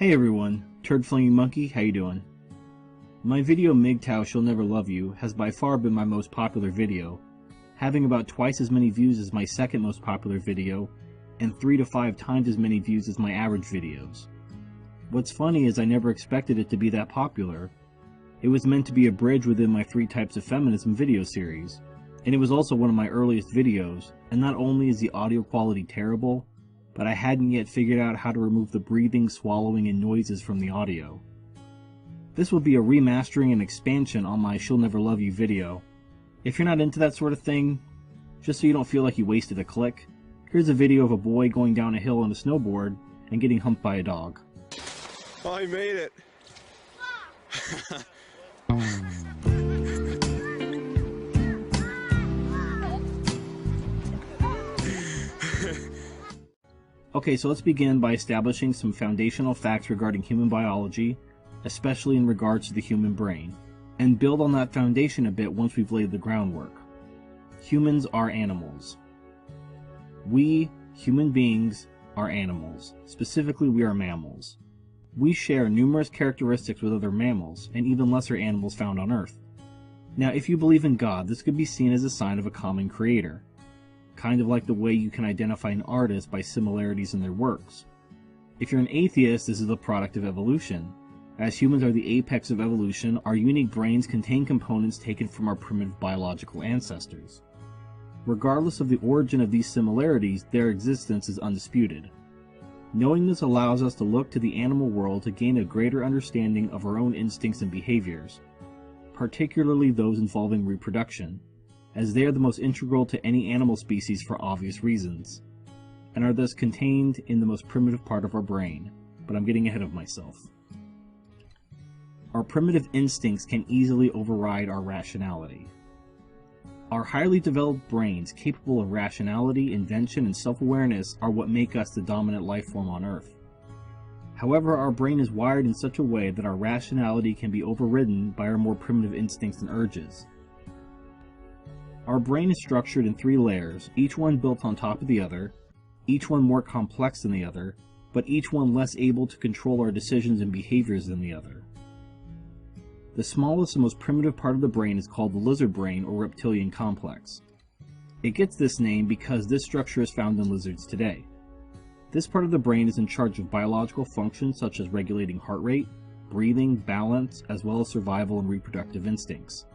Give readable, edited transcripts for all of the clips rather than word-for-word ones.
Hey everyone, Turd Flinging Monkey, how you doing? My video MGTOW She'll Never Love You has by far been my most popular video, having about twice as many views as my second most popular video, and 3 to 5 times as many views as my average videos. What's funny is I never expected it to be that popular. It was meant to be a bridge within my 3 Types of Feminism video series, and it was also one of my earliest videos, and not only is the audio quality terrible, but I hadn't yet figured out how to remove the breathing, swallowing, and noises from the audio. This will be a remastering and expansion on my She'll Never Love You video. If you're not into that sort of thing, just so you don't feel like you wasted a click, here's a video of a boy going down a hill on a snowboard and getting humped by a dog. Oh, he made it! Okay, so let's begin by establishing some foundational facts regarding human biology, especially in regards to the human brain, and build on that foundation a bit once we've laid the groundwork. Humans are animals. We, human beings, are animals. Specifically, we are mammals. We share numerous characteristics with other mammals, and even lesser animals found on Earth. Now, if you believe in God, this could be seen as a sign of a common creator. Kind of like the way you can identify an artist by similarities in their works. If you're an atheist, this is a product of evolution. As humans are the apex of evolution, our unique brains contain components taken from our primitive biological ancestors. Regardless of the origin of these similarities, their existence is undisputed. Knowing this allows us to look to the animal world to gain a greater understanding of our own instincts and behaviors, particularly those involving reproduction, as they are the most integral to any animal species for obvious reasons, and are thus contained in the most primitive part of our brain, but I'm getting ahead of myself. Our primitive instincts can easily override our rationality. Our highly developed brains, capable of rationality, invention, and self-awareness, are what make us the dominant life form on Earth. However, our brain is wired in such a way that our rationality can be overridden by our more primitive instincts and urges. Our brain is structured in 3 layers, each one built on top of the other, each one more complex than the other, but each one less able to control our decisions and behaviors than the other. The smallest and most primitive part of the brain is called the lizard brain or reptilian complex. It gets this name because this structure is found in lizards today. This part of the brain is in charge of biological functions such as regulating heart rate, breathing, balance, as well as survival and reproductive instincts.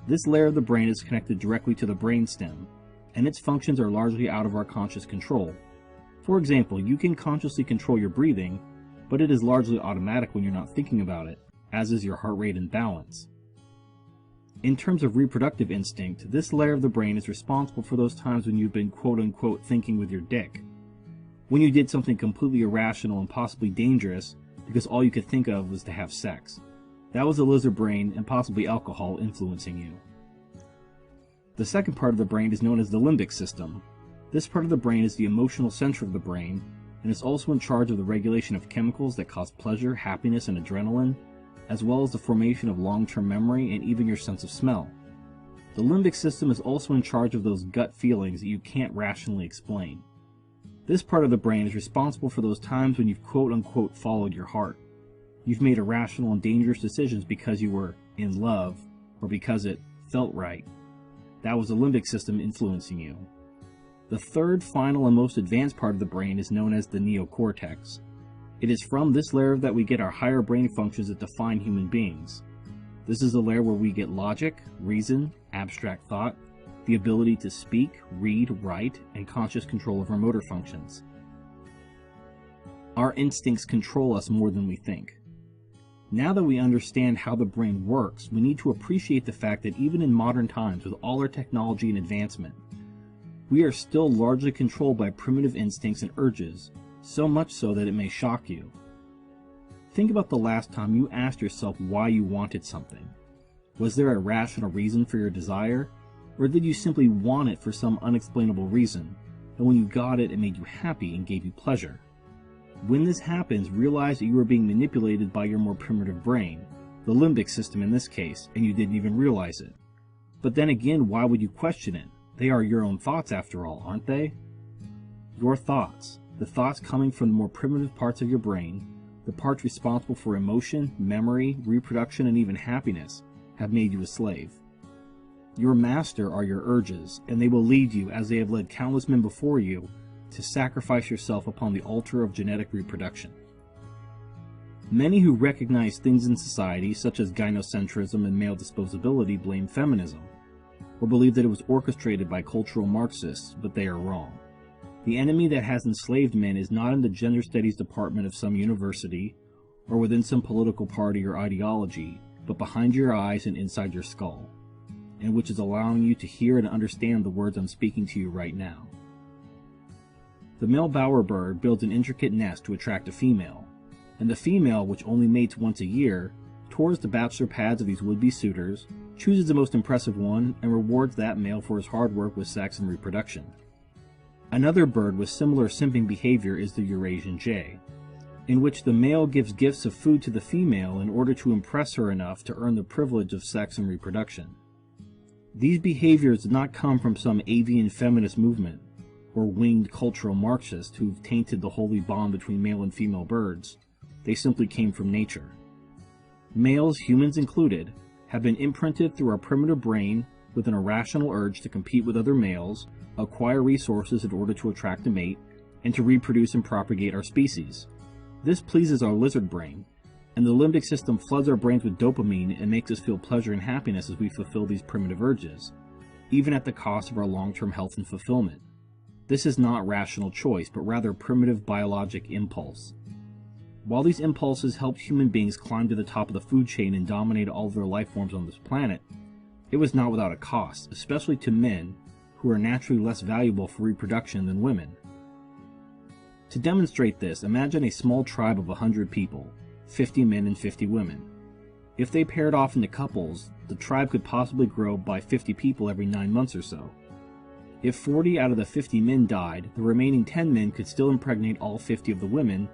This layer of the brain is connected directly to the brainstem, and its functions are largely out of our conscious control. For example, you can consciously control your breathing, but it is largely automatic when you're not thinking about it, as is your heart rate and balance. In terms of reproductive instinct, this layer of the brain is responsible for those times when you've been quote-unquote thinking with your dick. When you did something completely irrational and possibly dangerous because all you could think of was to have sex. That was the lizard brain and possibly alcohol influencing you. The second part of the brain is known as the limbic system. This part of the brain is the emotional center of the brain, and is also in charge of the regulation of chemicals that cause pleasure, happiness, and adrenaline, as well as the formation of long-term memory and even your sense of smell. The limbic system is also in charge of those gut feelings that you can't rationally explain. This part of the brain is responsible for those times when you've quote-unquote followed your heart. You've made irrational and dangerous decisions because you were in love, or because it felt right. That was the limbic system influencing you. The third, final, and most advanced part of the brain is known as the neocortex. It is from this layer that we get our higher brain functions that define human beings. This is the layer where we get logic, reason, abstract thought, the ability to speak, read, write, and conscious control of our motor functions. Our instincts control us more than we think. Now that we understand how the brain works, we need to appreciate the fact that even in modern times, with all our technology and advancement, we are still largely controlled by primitive instincts and urges, so much so that it may shock you. Think about the last time you asked yourself why you wanted something. Was there a rational reason for your desire, or did you simply want it for some unexplainable reason, and when you got it, it made you happy and gave you pleasure? When this happens, realize that you are being manipulated by your more primitive brain, the limbic system in this case, and you didn't even realize it. But then again, why would you question it? They are your own thoughts after all, aren't they? Your thoughts, the thoughts coming from the more primitive parts of your brain, The parts responsible for emotion, memory, reproduction, and even happiness have made you a slave. Your master are your urges, and they will lead you, as they have led countless men before you, to sacrifice yourself upon the altar of genetic reproduction. Many who recognize things in society, such as gynocentrism and male disposability, blame feminism, or believe that it was orchestrated by cultural Marxists, but they are wrong. The enemy that has enslaved men is not in the gender studies department of some university, or within some political party or ideology, but behind your eyes and inside your skull, and which is allowing you to hear and understand the words I'm speaking to you right now. The male bowerbird builds an intricate nest to attract a female, and the female, which only mates once a year, tours the bachelor pads of these would-be suitors, chooses the most impressive one, and rewards that male for his hard work with sex and reproduction. Another bird with similar simping behavior is the Eurasian jay, in which the male gives gifts of food to the female in order to impress her enough to earn the privilege of sex and reproduction. These behaviors did not come from some avian feminist movement, or winged cultural Marxists who've tainted the holy bond between male and female birds. They simply came from nature. Males, humans included, have been imprinted through our primitive brain with an irrational urge to compete with other males, acquire resources in order to attract a mate, and to reproduce and propagate our species. This pleases our lizard brain, and the limbic system floods our brains with dopamine and makes us feel pleasure and happiness as we fulfill these primitive urges, even at the cost of our long-term health and fulfillment. This is not rational choice, but rather primitive biologic impulse. While these impulses helped human beings climb to the top of the food chain and dominate all of their life forms on this planet, it was not without a cost, especially to men, who are naturally less valuable for reproduction than women. To demonstrate this, imagine a small tribe of 100 people, 50 men and 50 women. If they paired off into couples, the tribe could possibly grow by 50 people every 9 months or so. If 40 out of the 50 men died, the remaining 10 men could still impregnate all 50 of the women,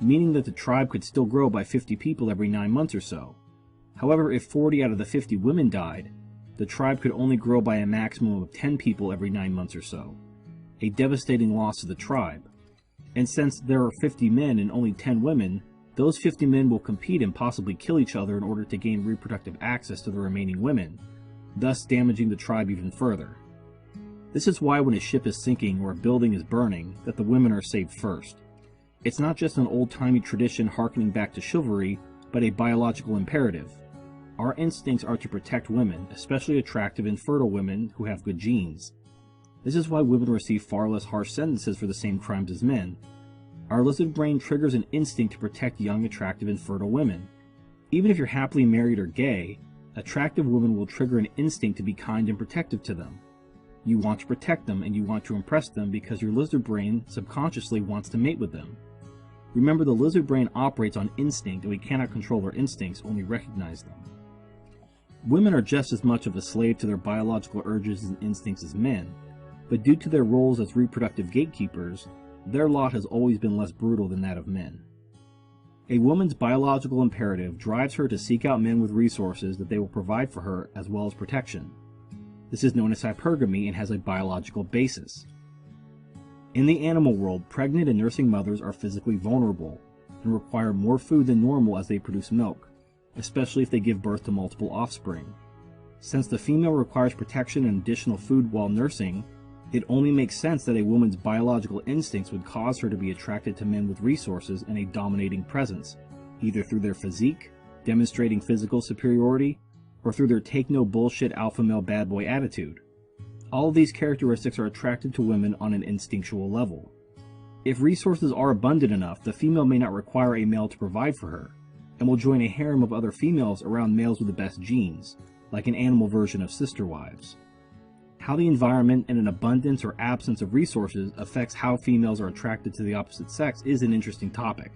meaning that the tribe could still grow by 50 people every 9 months or so. However, if 40 out of the 50 women died, the tribe could only grow by a maximum of 10 people every 9 months or so, a devastating loss to the tribe. And since there are 50 men and only 10 women, those 50 men will compete and possibly kill each other in order to gain reproductive access to the remaining women, thus damaging the tribe even further. This is why when a ship is sinking or a building is burning, that the women are saved first. It's not just an old-timey tradition harkening back to chivalry, but a biological imperative. Our instincts are to protect women, especially attractive and fertile women who have good genes. This is why women receive far less harsh sentences for the same crimes as men. Our lizard brain triggers an instinct to protect young, attractive, and fertile women. Even if you're happily married or gay, attractive women will trigger an instinct to be kind and protective to them. You want to protect them and you want to impress them because your lizard brain subconsciously wants to mate with them. Remember, the lizard brain operates on instinct, and we cannot control our instincts, only recognize them. Women are just as much of a slave to their biological urges and instincts as men, but due to their roles as reproductive gatekeepers, their lot has always been less brutal than that of men. A woman's biological imperative drives her to seek out men with resources that they will provide for her as well as protection. This is known as hypergamy and has a biological basis. In the animal world, pregnant and nursing mothers are physically vulnerable and require more food than normal as they produce milk, especially if they give birth to multiple offspring. Since the female requires protection and additional food while nursing, it only makes sense that a woman's biological instincts would cause her to be attracted to men with resources and a dominating presence, either through their physique, demonstrating physical superiority, or through their take-no-bullshit alpha male bad boy attitude. All of these characteristics are attractive to women on an instinctual level. If resources are abundant enough, the female may not require a male to provide for her, and will join a harem of other females around males with the best genes, like an animal version of sister wives. How the environment and an abundance or absence of resources affects how females are attracted to the opposite sex is an interesting topic.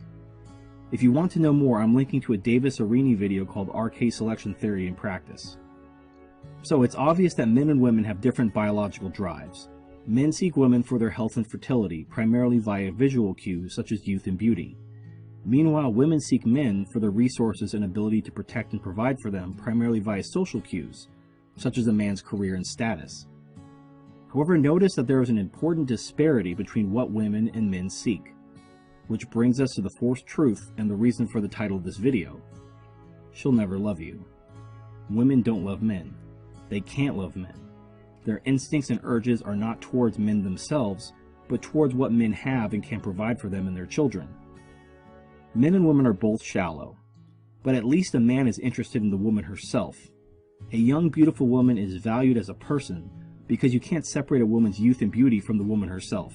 If you want to know more, I'm linking to a Davis-Arini video called RK Selection Theory in Practice. So it's obvious that men and women have different biological drives. Men seek women for their health and fertility, primarily via visual cues such as youth and beauty. Meanwhile, women seek men for their resources and ability to protect and provide for them, primarily via social cues, such as a man's career and status. However, notice that there is an important disparity between what women and men seek. Which brings us to the forced truth and the reason for the title of this video. She'll never love you. Women don't love men. They can't love men. Their instincts and urges are not towards men themselves, but towards what men have and can provide for them and their children. Men and women are both shallow, but at least a man is interested in the woman herself. A young, beautiful woman is valued as a person because you can't separate a woman's youth and beauty from the woman herself.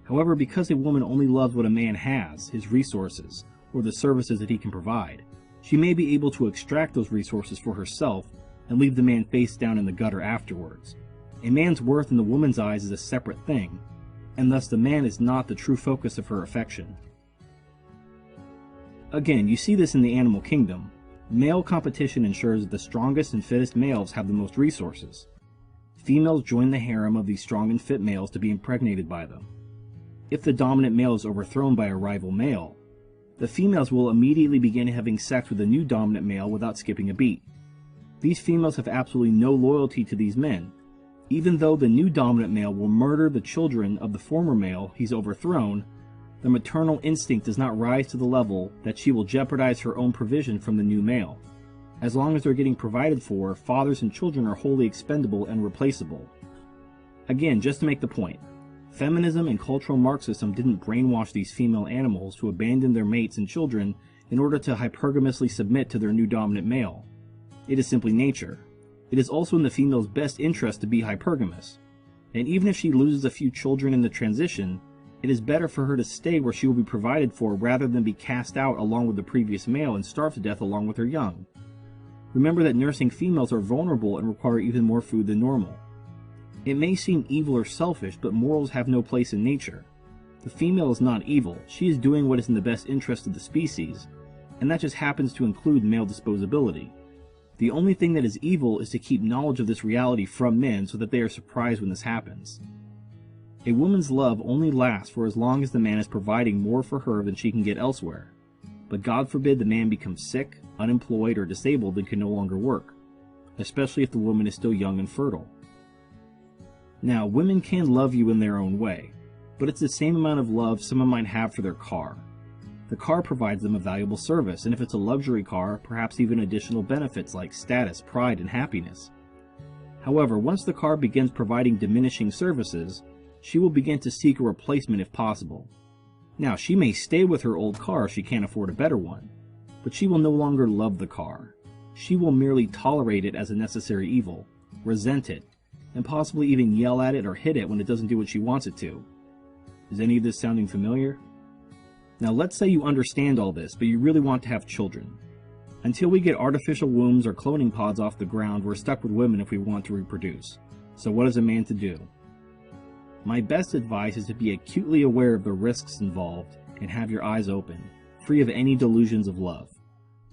However, because a woman only loves what a man has, his resources, or the services that he can provide, she may be able to extract those resources for herself and leave the man face down in the gutter afterwards. A man's worth in the woman's eyes is a separate thing, and thus the man is not the true focus of her affection. Again, you see this in the animal kingdom. Male competition ensures that the strongest and fittest males have the most resources. Females join the harem of these strong and fit males to be impregnated by them. If the dominant male is overthrown by a rival male, the females will immediately begin having sex with the new dominant male without skipping a beat. These females have absolutely no loyalty to these men, even though the new dominant male will murder the children of the former male he's overthrown. The maternal instinct does not rise to the level that she will jeopardize her own provision from the new male. As long as they're getting provided for, fathers and children are wholly expendable and replaceable. Again, just to make the point, feminism and cultural Marxism didn't brainwash these female animals to abandon their mates and children in order to hypergamously submit to their new dominant male. It is simply nature. It is also in the female's best interest to be hypergamous, and even if she loses a few children in the transition, it is better for her to stay where she will be provided for rather than be cast out along with the previous male and starve to death along with her young. Remember that nursing females are vulnerable and require even more food than normal. It may seem evil or selfish, but morals have no place in nature. The female is not evil, she is doing what is in the best interest of the species, and that just happens to include male disposability. The only thing that is evil is to keep knowledge of this reality from men so that they are surprised when this happens. A woman's love only lasts for as long as the man is providing more for her than she can get elsewhere. But God forbid the man becomes sick, unemployed, or disabled and can no longer work, especially if the woman is still young and fertile. Now, women can love you in their own way, but it's the same amount of love someone might have for their car. The car provides them a valuable service, and if it's a luxury car, perhaps even additional benefits like status, pride, and happiness. However, once the car begins providing diminishing services, she will begin to seek a replacement if possible. Now, she may stay with her old car if she can't afford a better one, but she will no longer love the car. She will merely tolerate it as a necessary evil, resent it, and possibly even yell at it or hit it when it doesn't do what she wants it to. Is any of this sounding familiar? Now let's say you understand all this, but you really want to have children. Until we get artificial wombs or cloning pods off the ground, we're stuck with women if we want to reproduce. So what is a man to do? My best advice is to be acutely aware of the risks involved and have your eyes open, free of any delusions of love.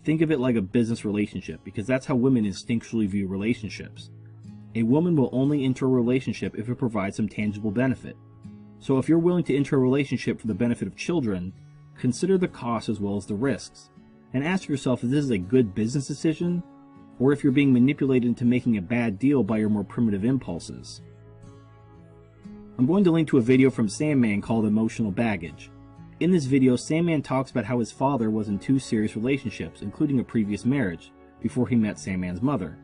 Think of it like a business relationship, because that's how women instinctually view relationships. A woman will only enter a relationship if it provides some tangible benefit. So if you're willing to enter a relationship for the benefit of children, consider the costs as well as the risks, and ask yourself if this is a good business decision, or if you're being manipulated into making a bad deal by your more primitive impulses. I'm going to link to a video from Sandman called Emotional Baggage. In this video, Sandman talks about how his father was in 2 serious relationships, including a previous marriage, before he met Sandman's mother.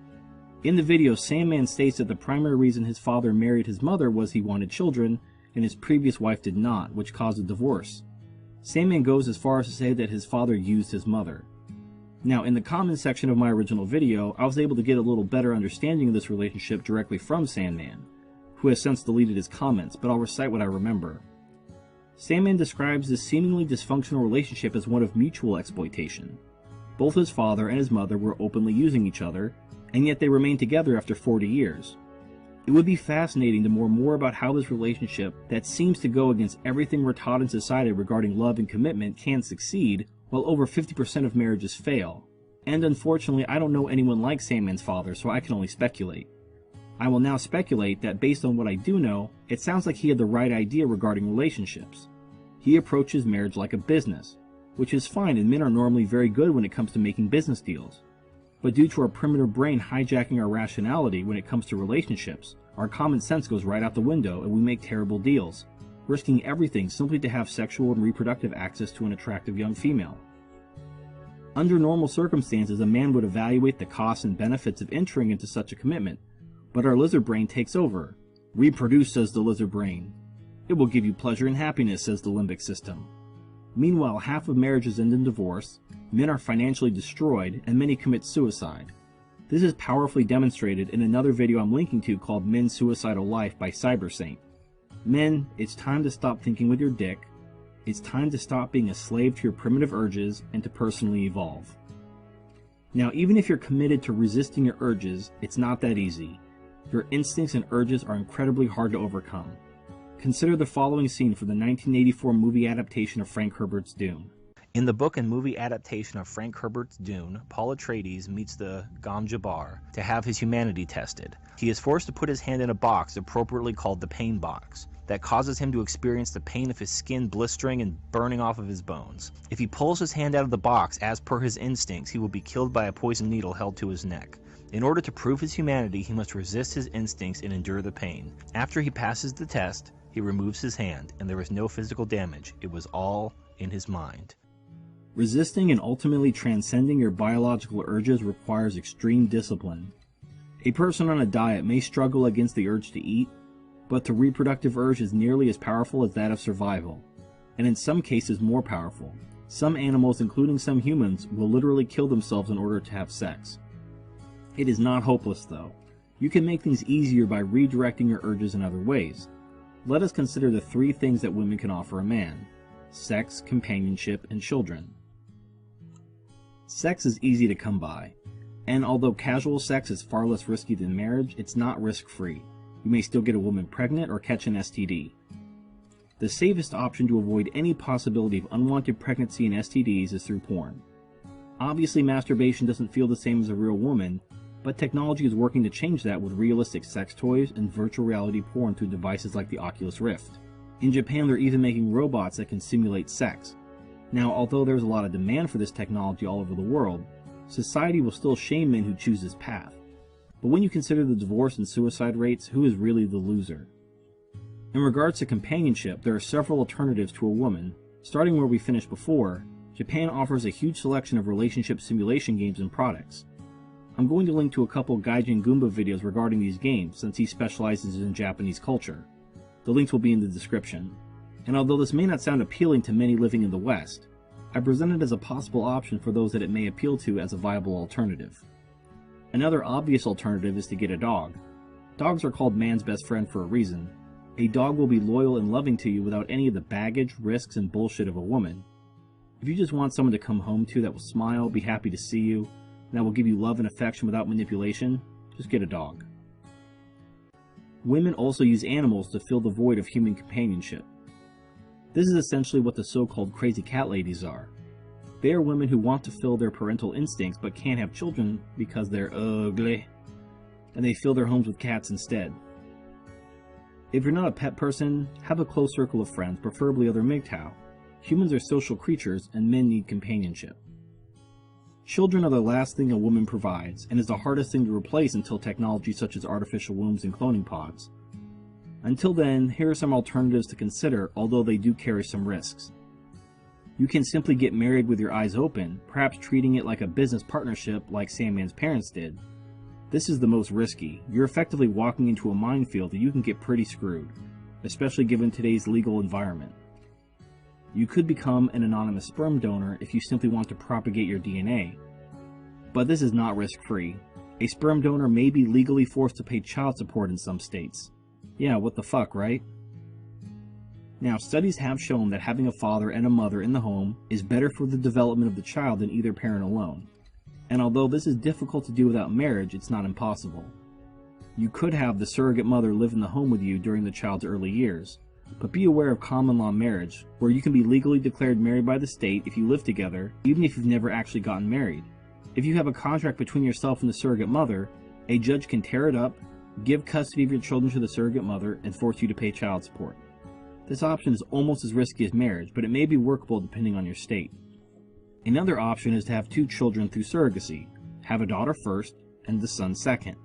In the video, Sandman states that the primary reason his father married his mother was he wanted children, and his previous wife did not, which caused a divorce. Sandman goes as far as to say that his father used his mother. Now, in the comment section of my original video, I was able to get a little better understanding of this relationship directly from Sandman, who has since deleted his comments, but I'll recite what I remember. Sandman describes this seemingly dysfunctional relationship as one of mutual exploitation. Both his father and his mother were openly using each other, and yet they remained together after 40 years. It would be fascinating to learn more about how this relationship, that seems to go against everything we're taught in society regarding love and commitment, can succeed, while over 50% of marriages fail. And unfortunately, I don't know anyone like Sandman's father, so I can only speculate. I will now speculate that based on what I do know, it sounds like he had the right idea regarding relationships. He approaches marriage like a business, which is fine, and men are normally very good when it comes to making business deals. But due to our primitive brain hijacking our rationality when it comes to relationships, our common sense goes right out the window and we make terrible deals, risking everything simply to have sexual and reproductive access to an attractive young female. Under normal circumstances, a man would evaluate the costs and benefits of entering into such a commitment, but our lizard brain takes over. Reproduce, says the lizard brain. It will give you pleasure and happiness, says the limbic system. Meanwhile, half of marriages end in divorce, men are financially destroyed, and many commit suicide. This is powerfully demonstrated in another video I'm linking to called Men's Suicidal Life by Cybersaint. Men, it's time to stop thinking with your dick. It's time to stop being a slave to your primitive urges and to personally evolve. Now, even if you're committed to resisting your urges, it's not that easy. Your instincts and urges are incredibly hard to overcome. Consider the following scene from the 1984 movie adaptation of Frank Herbert's Dune. In the book and movie adaptation of Frank Herbert's Dune, Paul Atreides meets the Gom Jabbar to have his humanity tested. He is forced to put his hand in a box appropriately called the pain box that causes him to experience the pain of his skin blistering and burning off of his bones. If he pulls his hand out of the box as per his instincts, he will be killed by a poison needle held to his neck. In order to prove his humanity, he must resist his instincts and endure the pain. After he passes the test, he removes his hand, and there was no physical damage. It was all in his mind. Resisting and ultimately transcending your biological urges requires extreme discipline. A person on a diet may struggle against the urge to eat, but the reproductive urge is nearly as powerful as that of survival, and in some cases more powerful. Some animals, including some humans, will literally kill themselves in order to have sex. It is not hopeless, though. You can make things easier by redirecting your urges in other ways. Let us consider the 3 things that women can offer a man: sex, companionship, and children. Sex is easy to come by, and although casual sex is far less risky than marriage, it's not risk-free. You may still get a woman pregnant or catch an STD. The safest option to avoid any possibility of unwanted pregnancy and STDs is through porn. Obviously, masturbation doesn't feel the same as a real woman, but technology is working to change that with realistic sex toys and virtual reality porn through devices like the Oculus Rift. In Japan, they're even making robots that can simulate sex. Now, although there's a lot of demand for this technology all over the world, society will still shame men who choose this path. But when you consider the divorce and suicide rates, who is really the loser? In regards to companionship, there are several alternatives to a woman. Starting where we finished before, Japan offers a huge selection of relationship simulation games and products. I'm going to link to a couple Gaijin Goomba videos regarding these games, since he specializes in Japanese culture. The links will be in the description. And although this may not sound appealing to many living in the West, I present it as a possible option for those that it may appeal to as a viable alternative. Another obvious alternative is to get a dog. Dogs are called man's best friend for a reason. A dog will be loyal and loving to you without any of the baggage, risks, and bullshit of a woman. If you just want someone to come home to that will smile, be happy to see you, and that will give you love and affection without manipulation, just get a dog. Women also use animals to fill the void of human companionship. This is essentially what the so-called crazy cat ladies are. They are women who want to fill their parental instincts but can't have children because they're ugly, and they fill their homes with cats instead. If you're not a pet person, have a close circle of friends, preferably other MGTOW. Humans are social creatures, and men need companionship. Children are the last thing a woman provides, and is the hardest thing to replace until technology such as artificial wombs and cloning pods. Until then, here are some alternatives to consider, although they do carry some risks. You can simply get married with your eyes open, perhaps treating it like a business partnership like Sandman's parents did. This is the most risky. You're effectively walking into a minefield that you can get pretty screwed, especially given today's legal environment. You could become an anonymous sperm donor if you simply want to propagate your DNA. But this is not risk-free. A sperm donor may be legally forced to pay child support in some states. Yeah, what the fuck, right? Now, studies have shown that having a father and a mother in the home is better for the development of the child than either parent alone. And although this is difficult to do without marriage, it's not impossible. You could have the surrogate mother live in the home with you during the child's early years, but be aware of common law marriage, where you can be legally declared married by the state if you live together, even if you've never actually gotten married. If you have a contract between yourself and the surrogate mother, a judge can tear it up, give custody of your children to the surrogate mother, and force you to pay child support. This option is almost as risky as marriage, but it may be workable depending on your state. Another option is to have 2 children through surrogacy. Have a daughter first, and the son second.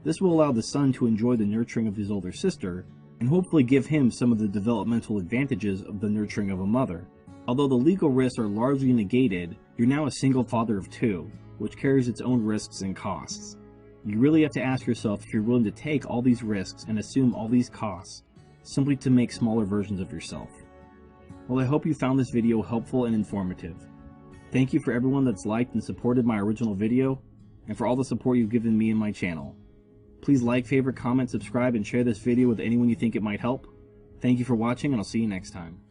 This will allow the son to enjoy the nurturing of his older sister, and hopefully give him some of the developmental advantages of the nurturing of a mother. Although the legal risks are largely negated, you're now a single father of 2, which carries its own risks and costs. You really have to ask yourself if you're willing to take all these risks and assume all these costs, simply to make smaller versions of yourself. Well, I hope you found this video helpful and informative. Thank you for everyone that's liked and supported my original video, and for all the support you've given me and my channel. Please like, favorite, comment, subscribe, and share this video with anyone you think it might help. Thank you for watching, and I'll see you next time.